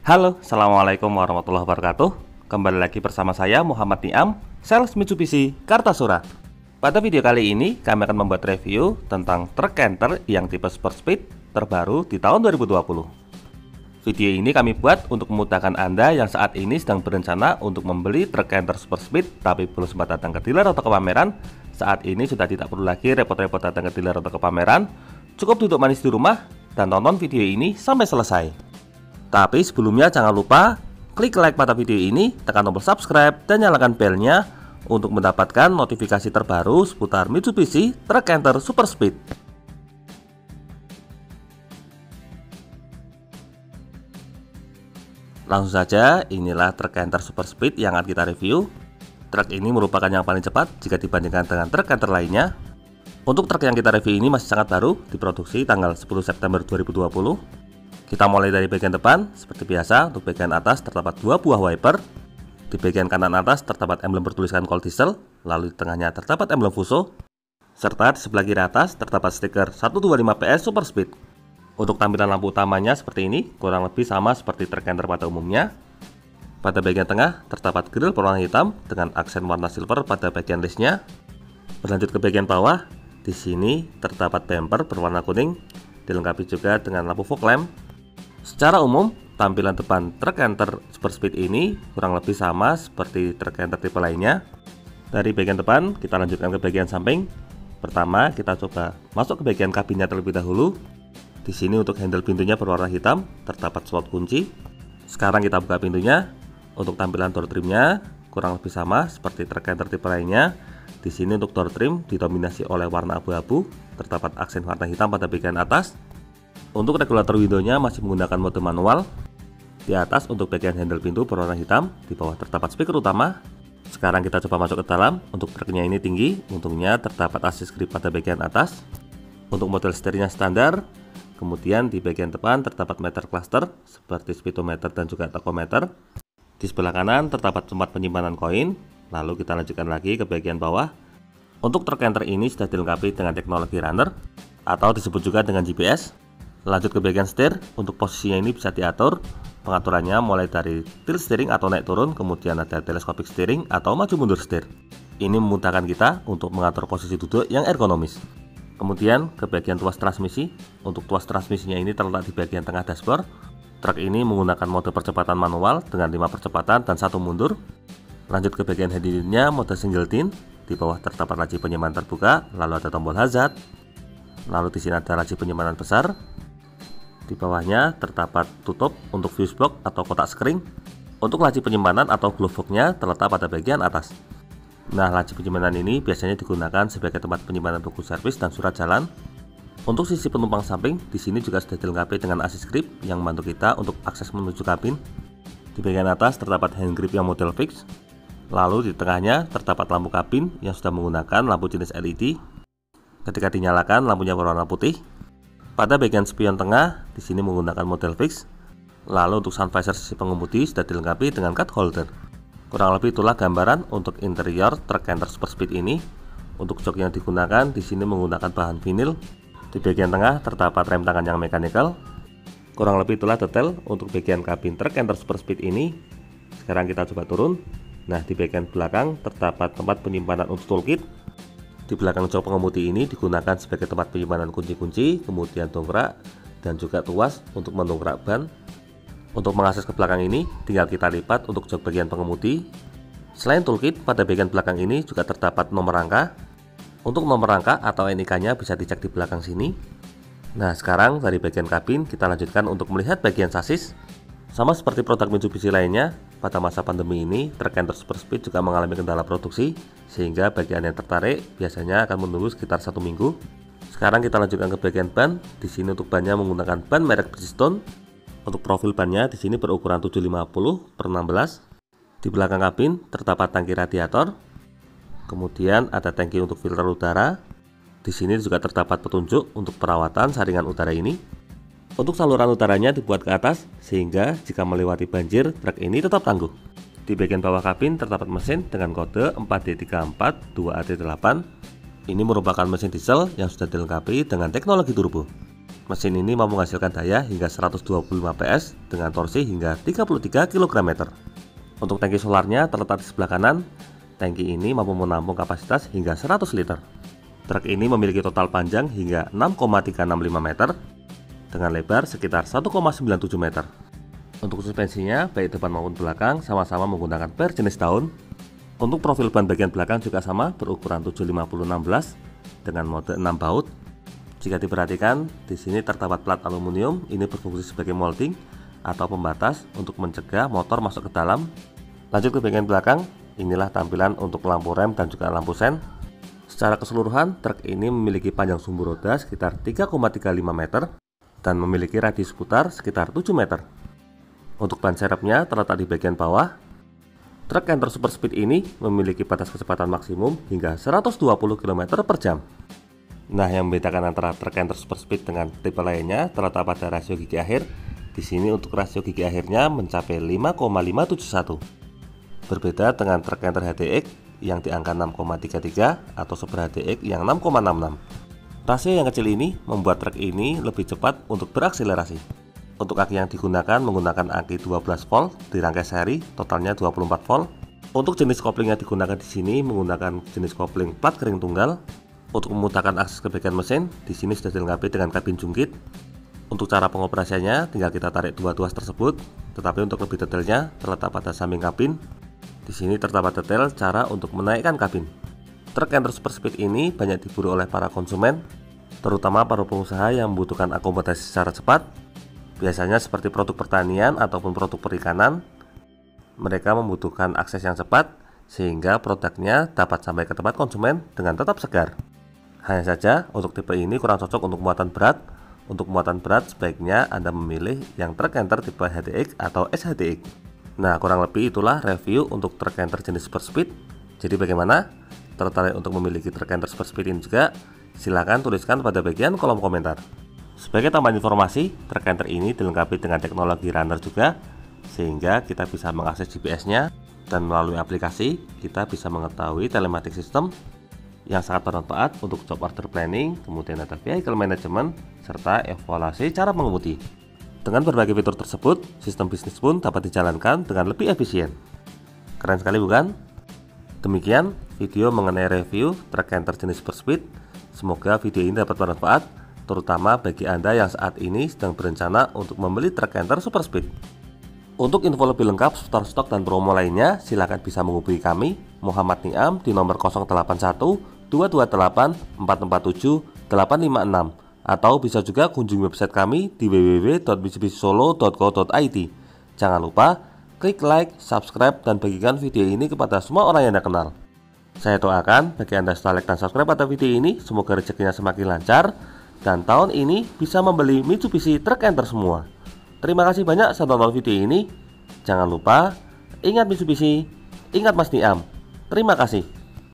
Halo, Assalamualaikum warahmatullahi wabarakatuh. Kembali lagi bersama saya Muhammad Niam, sales Mitsubishi Kartasura. Pada video kali ini kami akan membuat review tentang truk canter yang tipe Sport Speed terbaru di tahun 2020. Video ini kami buat untuk memudahkan Anda yang saat ini sedang berencana untuk membeli truk canter Sport Speed tapi belum sempat datang ke dealer atau ke pameran. Saat ini sudah tidak perlu lagi repot-repot datang ke dealer atau ke pameran. Cukup duduk manis di rumah dan tonton video ini sampai selesai. Tapi sebelumnya jangan lupa klik like pada video ini, tekan tombol subscribe dan nyalakan belnya untuk mendapatkan notifikasi terbaru seputar Mitsubishi Truk Canter Super Speed. Langsung saja, inilah truk canter Super Speed yang akan kita review. Truk ini merupakan yang paling cepat jika dibandingkan dengan truk canter lainnya. Untuk truk yang kita review ini masih sangat baru, diproduksi tanggal 10 September 2020. Kita mulai dari bagian depan. Seperti biasa, untuk bagian atas terdapat dua buah wiper. Di bagian kanan atas terdapat emblem bertuliskan Colt Diesel, lalu di tengahnya terdapat emblem Fuso, serta di sebelah kiri atas terdapat stiker 125 PS Super Speed. Untuk tampilan lampu utamanya seperti ini, kurang lebih sama seperti truk canter pada umumnya. Pada bagian tengah terdapat grill berwarna hitam dengan aksen warna silver pada bagian listnya. Berlanjut ke bagian bawah, di sini terdapat bumper berwarna kuning, dilengkapi juga dengan lampu fog lamp. Secara umum, tampilan depan truk canter Super Speed ini kurang lebih sama seperti truk canter tipe lainnya. Dari bagian depan, kita lanjutkan ke bagian samping. Pertama, kita coba masuk ke bagian kabinnya terlebih dahulu. Di sini untuk handle pintunya berwarna hitam, terdapat slot kunci. Sekarang kita buka pintunya. Untuk tampilan door trimnya kurang lebih sama seperti truk canter tipe lainnya. Di sini untuk door trim didominasi oleh warna abu-abu, terdapat aksen warna hitam pada bagian atas. Untuk regulator windownya masih menggunakan mode manual. Di atas untuk bagian handle pintu berwarna hitam, di bawah terdapat speaker utama. Sekarang kita coba masuk ke dalam. Untuk truknya ini tinggi, untungnya terdapat assist grip pada bagian atas. Untuk model setirnya standar. Kemudian di bagian depan terdapat meter cluster seperti speedometer dan juga tachometer. Di sebelah kanan terdapat tempat penyimpanan koin. Lalu kita lanjutkan lagi ke bagian bawah. Untuk truk canter ini sudah dilengkapi dengan teknologi runner atau disebut juga dengan GPS. Lanjut ke bagian setir, untuk posisinya ini bisa diatur. Pengaturannya mulai dari tilt steering atau naik turun, kemudian ada telescopic steering atau maju mundur setir. Ini memudahkan kita untuk mengatur posisi duduk yang ergonomis. Kemudian ke bagian tuas transmisi. Untuk tuas transmisinya ini terletak di bagian tengah dashboard. Truk ini menggunakan mode percepatan manual dengan 5 percepatan dan 1 mundur. Lanjut ke bagian head unitnya, mode single tin. Di bawah terdapat laci penyimpanan terbuka, lalu ada tombol hazard. Lalu di sini ada laci penyimpanan besar. Di bawahnya terdapat tutup untuk fuse box atau kotak skring. Untuk laci penyimpanan atau glove box-nya terletak pada bagian atas. Nah, laci penyimpanan ini biasanya digunakan sebagai tempat penyimpanan buku servis dan surat jalan. Untuk sisi penumpang samping, di sini juga sudah dilengkapi dengan assist grip yang membantu kita untuk akses menuju kabin. Di bagian atas terdapat hand grip yang model fix. Lalu di tengahnya terdapat lampu kabin yang sudah menggunakan lampu jenis LED. Ketika dinyalakan, lampunya berwarna putih. Pada bagian spion tengah, di sini menggunakan model fix. Lalu untuk sun visor sisi pengemudi sudah dilengkapi dengan cup holder. Kurang lebih itulah gambaran untuk interior truk canter Super Speed ini. Untuk jok yang digunakan di sini menggunakan bahan vinil. Di bagian tengah terdapat rem tangan yang mechanical. Kurang lebih itulah detail untuk bagian kabin truk canter Super Speed ini. Sekarang kita coba turun. Nah, di bagian belakang terdapat tempat penyimpanan untuk toolkit. Di belakang jok pengemudi ini digunakan sebagai tempat penyimpanan kunci-kunci, kemudian dongkrak dan juga tuas untuk mendongkrak ban. Untuk mengakses ke belakang ini tinggal kita lipat untuk jok bagian pengemudi. Selain toolkit, pada bagian belakang ini juga terdapat nomor rangka. Untuk nomor rangka atau NIK-nya bisa dicek di belakang sini. Nah, sekarang dari bagian kabin kita lanjutkan untuk melihat bagian sasis. Sama seperti produk Mitsubishi lainnya, pada masa pandemi ini, truk canter Super Speed juga mengalami kendala produksi, sehingga bagian yang tertarik biasanya akan menunggu sekitar 1 minggu. Sekarang kita lanjutkan ke bagian ban. Di sini untuk bannya menggunakan ban merek Bridgestone. Untuk profil bannya di sini berukuran 750/16. Di belakang kabin terdapat tangki radiator. Kemudian ada tangki untuk filter udara. Di sini juga terdapat petunjuk untuk perawatan saringan udara ini. Untuk saluran udaranya dibuat ke atas sehingga jika melewati banjir, truk ini tetap tangguh. Di bagian bawah kabin terdapat mesin dengan kode 4D34 2AT8. Ini merupakan mesin diesel yang sudah dilengkapi dengan teknologi turbo. Mesin ini mampu menghasilkan daya hingga 125 PS dengan torsi hingga 33 kg/meter. Untuk tangki solarnya terletak di sebelah kanan. Tangki ini mampu menampung kapasitas hingga 100 liter. Truk ini memiliki total panjang hingga 6,365 meter dengan lebar sekitar 1,97 meter. Untuk suspensinya, baik depan maupun belakang sama-sama menggunakan per jenis daun. Untuk profil ban bagian belakang juga sama, berukuran 750/16 dengan mode 6 baut. Jika diperhatikan, di sini terdapat plat aluminium. Ini berfungsi sebagai molding atau pembatas untuk mencegah motor masuk ke dalam. Lanjut ke bagian belakang, inilah tampilan untuk lampu rem dan juga lampu sen. Secara keseluruhan, truk ini memiliki panjang sumbu roda sekitar 3,35 meter dan memiliki radius putar sekitar 7 meter. Untuk ban serepnya terletak di bagian bawah. Truk Canter Super Speed ini memiliki batas kecepatan maksimum hingga 120 km per jam. Nah, yang membedakan antara truk Canter Super Speed dengan tipe lainnya terletak pada rasio gigi akhir. Di sini untuk rasio gigi akhirnya mencapai 5,571. Berbeda dengan truk Canter HDX yang di angka 6,33 atau Super HDX yang 6,66. Rasio yang kecil ini membuat truk ini lebih cepat untuk berakselerasi. Untuk aki yang digunakan menggunakan aki 12 volt dirangkai seri, totalnya 24 volt. Untuk jenis kopling yang digunakan di sini menggunakan jenis kopling plat kering tunggal. Untuk memudahkan akses ke bagian mesin, di sini sudah dilengkapi dengan kabin jungkit. Untuk cara pengoperasiannya, tinggal kita tarik dua tuas tersebut. Tetapi untuk lebih detailnya terletak pada samping kabin. Di sini terdapat detail cara untuk menaikkan kabin. Truk Canter Super Speed ini banyak diburu oleh para konsumen, terutama para pengusaha yang membutuhkan akomodasi secara cepat. Biasanya seperti produk pertanian ataupun produk perikanan. Mereka membutuhkan akses yang cepat sehingga produknya dapat sampai ke tempat konsumen dengan tetap segar. Hanya saja untuk tipe ini kurang cocok untuk muatan berat. Untuk muatan berat sebaiknya Anda memilih yang truk Canter tipe HDX atau SHDX. Nah, kurang lebih itulah review untuk truk Canter jenis Super Speed. Jadi bagaimana? Tertarik untuk memiliki truk Canter Super Speed ini juga? Silahkan tuliskan pada bagian kolom komentar. Sebagai tambahan informasi, truk Canter ini dilengkapi dengan teknologi runner juga, sehingga kita bisa mengakses GPS-nya dan melalui aplikasi kita bisa mengetahui telematik sistem yang sangat bermanfaat untuk job order planning, kemudian ada vehicle management, serta evaluasi cara mengemudi. Dengan berbagai fitur tersebut, sistem bisnis pun dapat dijalankan dengan lebih efisien. Keren sekali bukan? Demikian video mengenai review truk Canter jenis Super Speed. Semoga video ini dapat bermanfaat, terutama bagi Anda yang saat ini sedang berencana untuk membeli truk Canter Super Speed. Untuk info lebih lengkap seputar stok dan promo lainnya, silahkan bisa menghubungi kami, Muhammad Niam, di nomor 081 228 447 856, atau bisa juga kunjungi website kami di www.mitsubishisolo.co.id. Jangan lupa klik like, subscribe, dan bagikan video ini kepada semua orang yang Anda kenal. Saya doakan bagi Anda setelah like dan subscribe pada video ini, semoga rezekinya semakin lancar dan tahun ini bisa membeli Mitsubishi truk Canter semua. Terima kasih banyak sudah nonton video ini. Jangan lupa ingat Mitsubishi, ingat Mas Niam. Terima kasih.